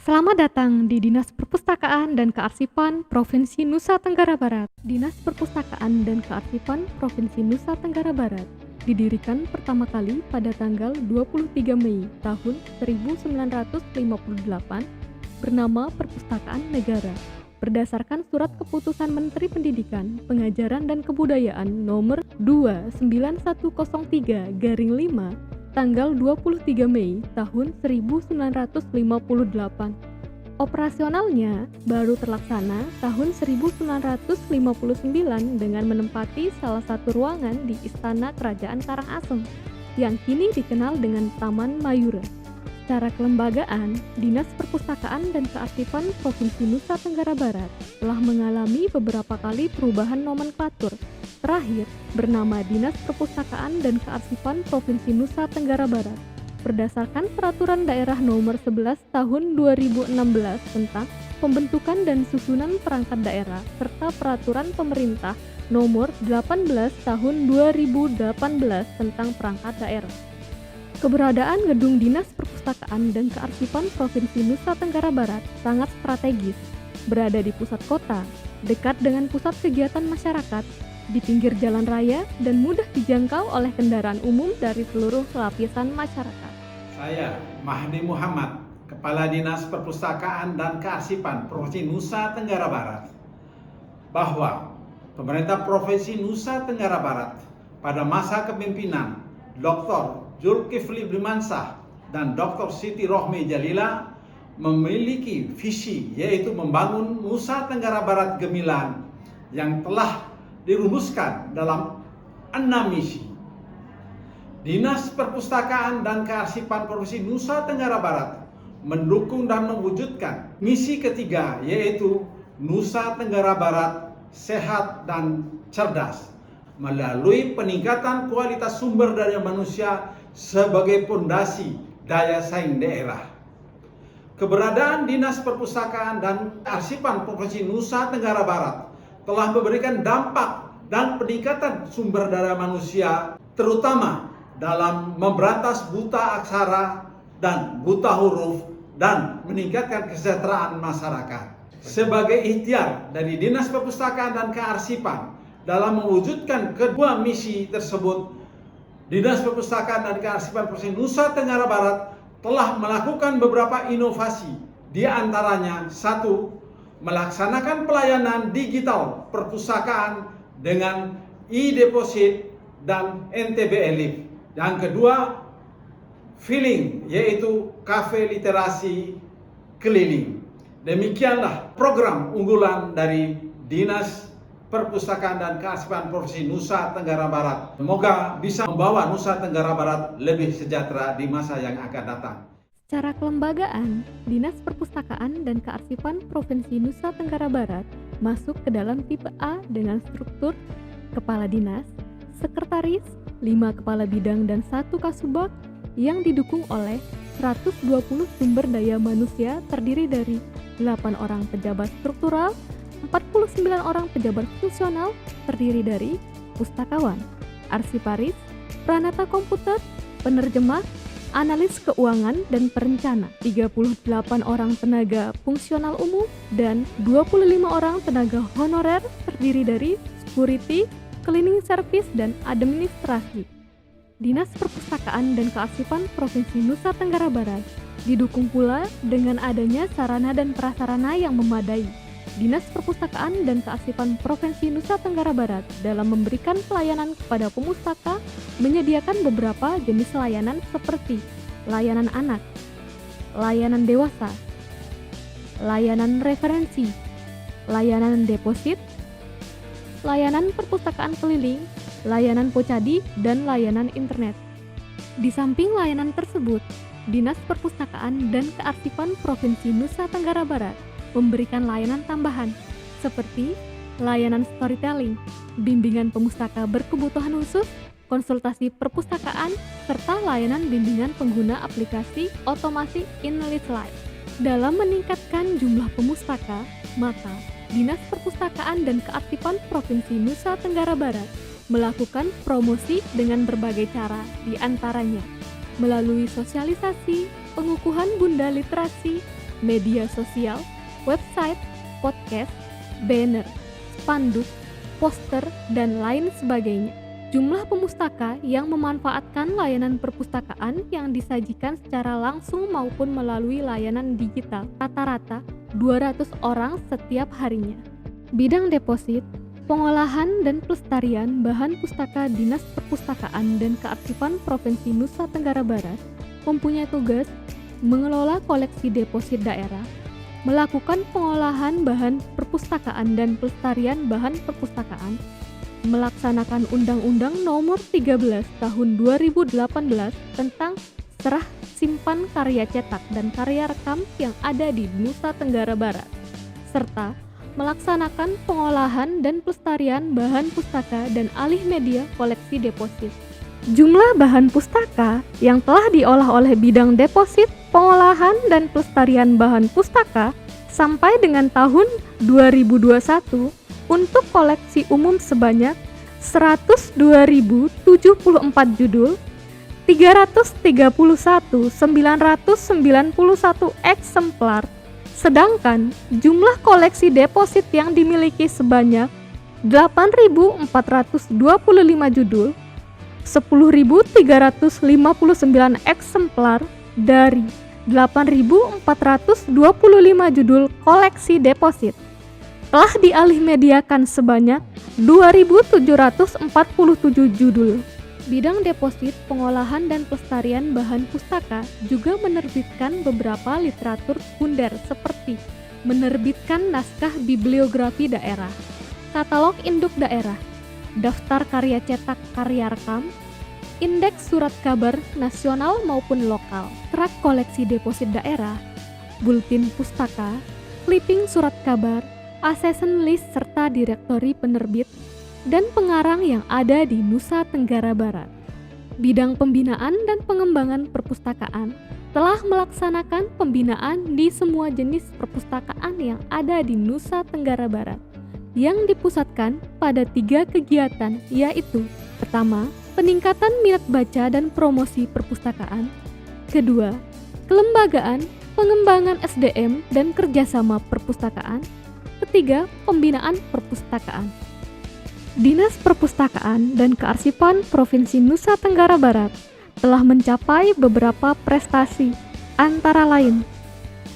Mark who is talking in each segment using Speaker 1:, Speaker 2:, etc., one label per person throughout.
Speaker 1: Selamat datang di Dinas Perpustakaan dan Kearsipan Provinsi Nusa Tenggara Barat. Dinas Perpustakaan dan Kearsipan Provinsi Nusa Tenggara Barat didirikan pertama kali pada tanggal 23 Mei tahun 1958 bernama Perpustakaan Negara berdasarkan Surat Keputusan Menteri Pendidikan, Pengajaran dan Kebudayaan Nomor 29103/5 tanggal 23 Mei tahun 1958. Operasionalnya baru terlaksana tahun 1959 dengan menempati salah satu ruangan di Istana Kerajaan Karangasem yang kini dikenal dengan Taman Mayura. Secara kelembagaan, Dinas Perpustakaan dan Kearsipan Provinsi Nusa Tenggara Barat telah mengalami beberapa kali perubahan nomenklatur. Terakhir, bernama Dinas Perpustakaan dan Kearsipan Provinsi Nusa Tenggara Barat berdasarkan Peraturan Daerah Nomor 11 Tahun 2016 tentang Pembentukan dan Susunan Perangkat Daerah serta Peraturan Pemerintah Nomor 18 Tahun 2018 tentang Perangkat Daerah. Keberadaan Gedung Dinas Perpustakaan dan Kearsipan Provinsi Nusa Tenggara Barat sangat strategis, berada di pusat kota, dekat dengan pusat kegiatan masyarakat, di pinggir jalan raya, dan mudah dijangkau oleh kendaraan umum dari seluruh lapisan masyarakat.
Speaker 2: Saya, Mahdi Muhammad, Kepala Dinas Perpustakaan dan Kearsipan Provinsi Nusa Tenggara Barat, bahwa pemerintah Provinsi Nusa Tenggara Barat pada masa kepemimpinan Dr. Zulkifli Bimansah dan Dr. Siti Rohmi Jalila memiliki visi, yaitu membangun Nusa Tenggara Barat gemilang yang telah dirumuskan dalam 6 misi. Dinas Perpustakaan dan Kearsipan Provinsi Nusa Tenggara Barat mendukung dan mewujudkan misi ketiga, yaitu Nusa Tenggara Barat sehat dan cerdas melalui peningkatan kualitas sumber daya manusia sebagai pondasi daya saing daerah. Keberadaan Dinas Perpustakaan dan Kearsipan Provinsi Nusa Tenggara Barat telah memberikan dampak dan peningkatan sumber daya manusia, terutama dalam memberantas buta aksara dan buta huruf dan meningkatkan kesejahteraan masyarakat. Sebagai ikhtiar dari Dinas Perpustakaan dan Kearsipan dalam mewujudkan kedua misi tersebut, Dinas Perpustakaan dan Kearsipan Provinsi Nusa Tenggara Barat telah melakukan beberapa inovasi, di antaranya: 1. Melaksanakan pelayanan digital perpustakaan dengan e-deposit dan NTB Elif. Yang kedua, Feeling, yaitu kafe literasi keliling. Demikianlah program unggulan dari Dinas Perpustakaan dan Kearsipan Provinsi Nusa Tenggara Barat. Semoga bisa membawa Nusa Tenggara Barat lebih sejahtera di masa yang akan datang.
Speaker 1: Secara kelembagaan, Dinas Perpustakaan dan Kearsipan Provinsi Nusa Tenggara Barat masuk ke dalam tipe A dengan struktur Kepala Dinas, Sekretaris, 5 Kepala Bidang dan 1 Kasubag yang didukung oleh 120 sumber daya manusia terdiri dari 8 orang pejabat struktural, 49 orang pejabat fungsional terdiri dari pustakawan, arsiparis, pranata komputer, penerjemah, analis keuangan dan perencana, 38 orang tenaga fungsional umum, dan 25 orang tenaga honorer terdiri dari security, cleaning service, dan administrasi. Dinas Perpustakaan dan Kearsipan Provinsi Nusa Tenggara Barat didukung pula dengan adanya sarana dan prasarana yang memadai. Dinas Perpustakaan dan Kearsipan Provinsi Nusa Tenggara Barat dalam memberikan pelayanan kepada pemustaka menyediakan beberapa jenis layanan seperti layanan anak, layanan dewasa, layanan referensi, layanan deposit, layanan perpustakaan keliling, layanan pocadi, dan layanan internet. Di samping layanan tersebut, Dinas Perpustakaan dan Kearsipan Provinsi Nusa Tenggara Barat memberikan layanan tambahan seperti layanan storytelling, bimbingan pemustaka berkebutuhan khusus, konsultasi perpustakaan, serta layanan bimbingan pengguna aplikasi otomasi InList Live. Dalam meningkatkan jumlah pemustaka, maka Dinas Perpustakaan dan Kearsipan Provinsi Nusa Tenggara Barat melakukan promosi dengan berbagai cara, di antaranya melalui sosialisasi, pengukuhan bunda literasi, media sosial, website, podcast, banner, spanduk, poster, dan lain sebagainya. Jumlah pemustaka yang memanfaatkan layanan perpustakaan yang disajikan secara langsung maupun melalui layanan digital rata-rata 200 orang setiap harinya. Bidang deposit, pengolahan dan pelestarian bahan pustaka Dinas Perpustakaan dan Kearsipan Provinsi Nusa Tenggara Barat mempunyai tugas mengelola koleksi deposit daerah, melakukan pengolahan bahan perpustakaan dan pelestarian bahan perpustakaan, melaksanakan Undang-Undang Nomor 13 Tahun 2018 tentang serah simpan karya cetak dan karya rekam yang ada di Nusa Tenggara Barat, serta melaksanakan pengolahan dan pelestarian bahan pustaka dan alih media koleksi deposit. Jumlah bahan pustaka yang telah diolah oleh bidang deposit, pengolahan, dan pelestarian bahan pustaka sampai dengan tahun 2021 untuk koleksi umum sebanyak 102.074 judul, 331.991 eksemplar, sedangkan jumlah koleksi deposit yang dimiliki sebanyak 8.425 judul, 10.359 eksemplar dari 8.425 judul koleksi deposit telah dialih mediakan sebanyak 2.747 judul. Bidang deposit, pengolahan, dan pelestarian bahan pustaka juga menerbitkan beberapa literatur sekunder seperti menerbitkan naskah bibliografi daerah, katalog induk daerah, daftar karya cetak karya rekam, indeks surat kabar nasional maupun lokal, trakt koleksi deposit daerah, bulletin pustaka, clipping surat kabar, assessment list serta direktori penerbit dan pengarang yang ada di Nusa Tenggara Barat. Bidang pembinaan dan pengembangan perpustakaan telah melaksanakan pembinaan di semua jenis perpustakaan yang ada di Nusa Tenggara Barat yang dipusatkan pada 3 kegiatan, yaitu pertama, peningkatan minat baca dan promosi perpustakaan, kedua, kelembagaan, pengembangan SDM dan kerjasama perpustakaan, ketiga, pembinaan perpustakaan. Dinas Perpustakaan dan Kearsipan Provinsi Nusa Tenggara Barat telah mencapai beberapa prestasi, antara lain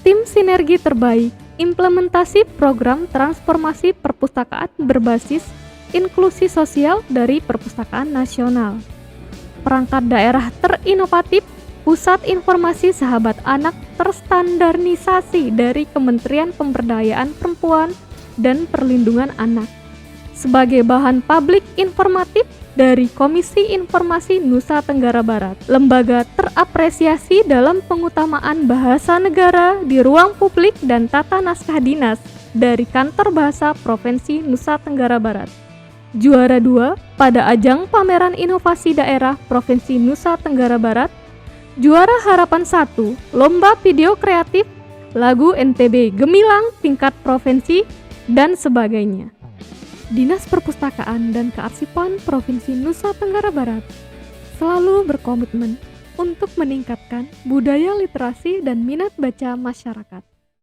Speaker 1: Tim Sinergi Terbaik Implementasi Program Transformasi Perpustakaan Berbasis Inklusi Sosial dari Perpustakaan Nasional, Perangkat Daerah Terinovatif Pusat Informasi Sahabat Anak terstandarisasi dari Kementerian Pemberdayaan Perempuan dan Perlindungan Anak, sebagai bahan publik informatif dari Komisi Informasi Nusa Tenggara Barat, lembaga terapresiasi dalam pengutamaan bahasa negara di ruang publik dan tata naskah dinas dari Kantor Bahasa Provinsi Nusa Tenggara Barat. Juara 2 pada ajang pameran inovasi daerah Provinsi Nusa Tenggara Barat. Juara harapan 1 lomba video kreatif lagu NTB Gemilang tingkat provinsi dan sebagainya. Dinas Perpustakaan dan Kearsipan Provinsi Nusa Tenggara Barat selalu berkomitmen untuk meningkatkan budaya literasi dan minat baca masyarakat.